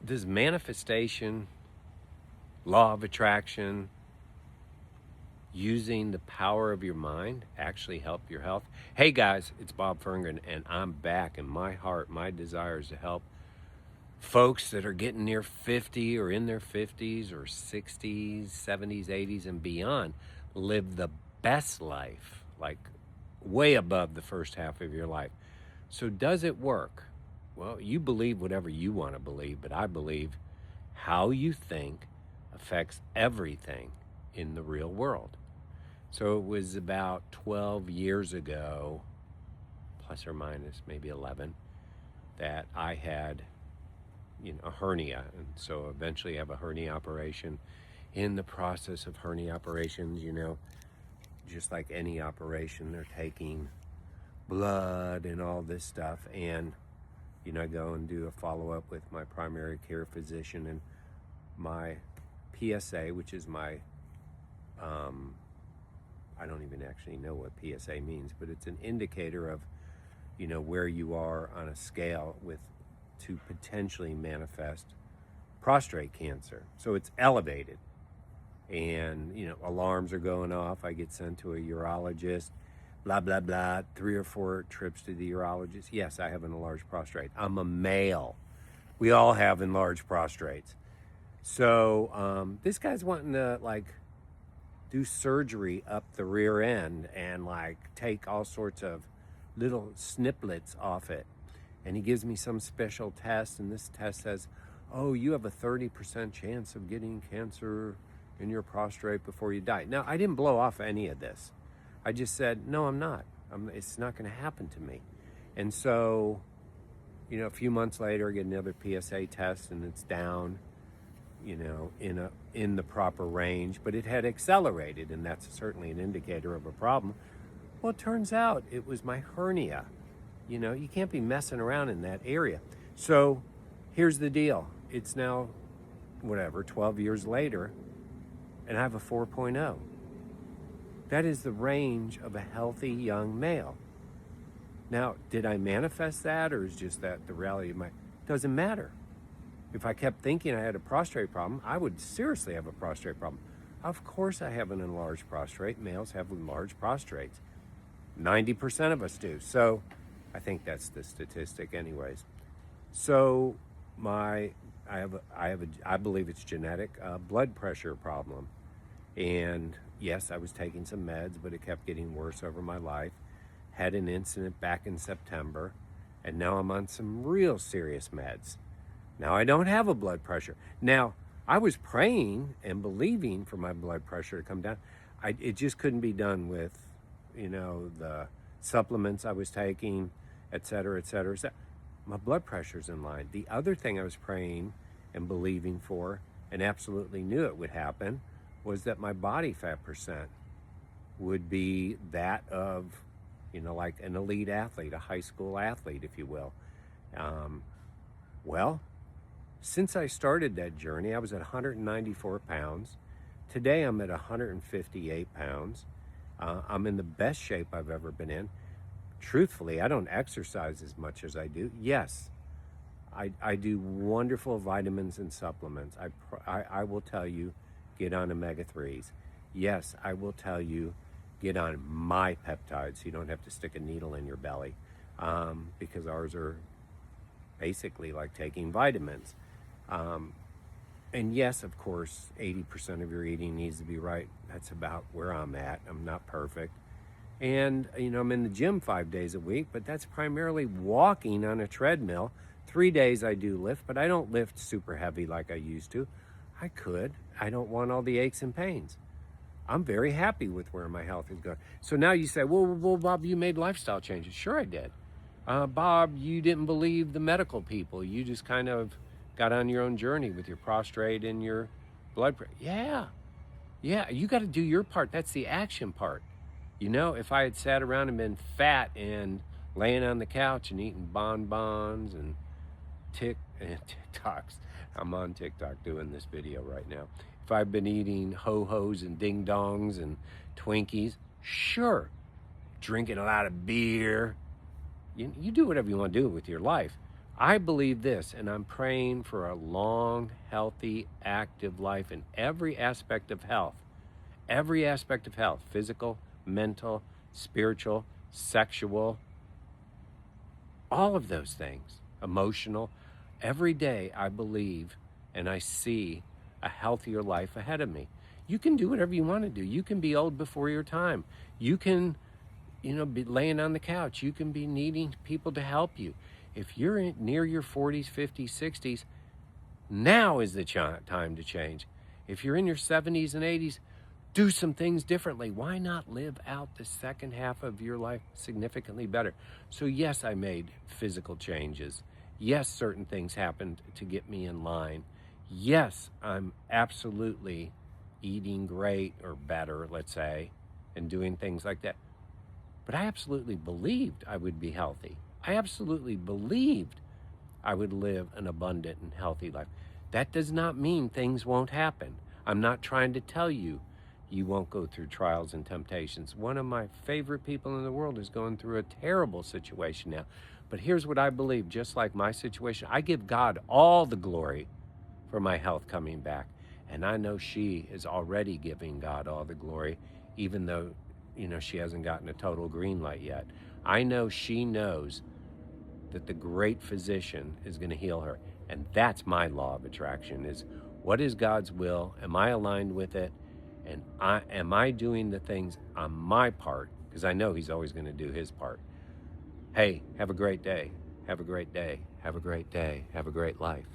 Does manifestation, law of attraction, using the power of your mind actually help your health? Hey guys, it's Bob Ferngren, and I'm back. And my heart, my desire is to help folks that are getting near 50 or in their 50s or 60s, 70s, 80s, and beyond live the best life, like way above the first half of your life. So does it work? Well, you believe whatever you want to believe, but I believe how you think affects everything in the real world. So it was about 12 years ago, plus or minus maybe 11, that I had a hernia. And so eventually I have a hernia operation. In the process of hernia operations, just like any operation, they're taking blood and all this stuff. And, I go and do a follow-up with my primary care physician, and my PSA, which is my, I don't even actually know what PSA means, but it's an indicator of, where you are on a scale to potentially manifest prostate cancer. So it's elevated, and alarms are going off. I get sent to a urologist, blah blah blah, 3 or 4 trips to the urologist. Yes, I have an enlarged prostate. I'm a male. We all have enlarged prostates. So this guy's wanting to do surgery up the rear end and take all sorts of little snippets off it. And he gives me some special test, and this test says, oh, you have a 30% chance of getting cancer in your prostate before you die. Now, I didn't blow off any of this. I just said, no, I'm not. It's not going to happen to me. And so, a few months later, I get another PSA test, and it's down, in the proper range, but it had accelerated, and that's certainly an indicator of a problem. Well, it turns out it was my hernia. You can't be messing around in that area. So here's the deal. It's now, 12 years later, and I have a 4.0. That is the range of a healthy young male. Now, did I manifest that, or is just that the reality of doesn't matter. If I kept thinking I had a prostate problem, I would seriously have a prostate problem. Of course I have an enlarged prostate. Males have enlarged prostates. 90% of us do. So I think that's the statistic anyways. So I believe it's genetic, blood pressure problem. And yes, I was taking some meds, but it kept getting worse over my life. Had an incident back in September, and now I'm on some real serious meds. Now I don't have a blood pressure. Now, I was praying and believing for my blood pressure to come down. It just couldn't be done with, the supplements I was taking, et cetera, et cetera. So my blood pressure's in line. The other thing I was praying and believing for, and absolutely knew it would happen, was that my body fat percent would be that of, like an elite athlete, a high school athlete, if you will. Well, since I started that journey, I was at 194 pounds. Today, I'm at 158 pounds. I'm in the best shape I've ever been in. Truthfully, I don't exercise as much as I do. Yes, I do wonderful vitamins and supplements. I will tell you, get on omega-3s. Yes, I will tell you, get on my peptides so you don't have to stick a needle in your belly, because ours are basically like taking vitamins. And yes, of course, 80% of your eating needs to be right. That's about where I'm at. I'm not perfect. And, I'm in the gym 5 days a week, but that's primarily walking on a treadmill. 3 days I do lift, but I don't lift super heavy like I used to. I could. I don't want all the aches and pains. I'm very happy with where my health is going. So now you say, well, Bob, you made lifestyle changes. Sure I did. Bob, you didn't believe the medical people. You just kind of got on your own journey with your prostate and your blood pressure. Yeah, you got to do your part. That's the action part. If I had sat around and been fat and laying on the couch and eating bonbons and TikToks, I'm on TikTok doing this video right now. If I've been eating ho-hos and ding-dongs and Twinkies, sure, drinking a lot of beer, you do whatever you want to do with your life. I believe this, and I'm praying for a long, healthy, active life in every aspect of health. Every aspect of health: physical, mental, spiritual, sexual, all of those things, emotional. Every day I believe and I see a healthier life ahead of me. You can do whatever you want to do. You can be old before your time. You can, be laying on the couch. You can be needing people to help you. If you're near your 40s, 50s, 60s, now is the time to change. If you're in your 70s and 80s, do some things differently. Why not live out the second half of your life significantly better? So yes, I made physical changes. Yes, certain things happened to get me in line. Yes, I'm absolutely eating great or better, let's say, and doing things like that. But I absolutely believed I would be healthy. I absolutely believed I would live an abundant and healthy life. That does not mean things won't happen. I'm not trying to tell you you won't go through trials and temptations. One of my favorite people in the world is going through a terrible situation now. But here's what I believe: just like my situation, I give God all the glory for my health coming back. And I know she is already giving God all the glory, even though, she hasn't gotten a total green light yet. I know she knows that the great physician is going to heal her. And that's my law of attraction: is what is God's will? Am I aligned with it? And am I doing the things on my part? Because I know he's always going to do his part. Hey, have a great day. Have a great day. Have a great day. Have a great life.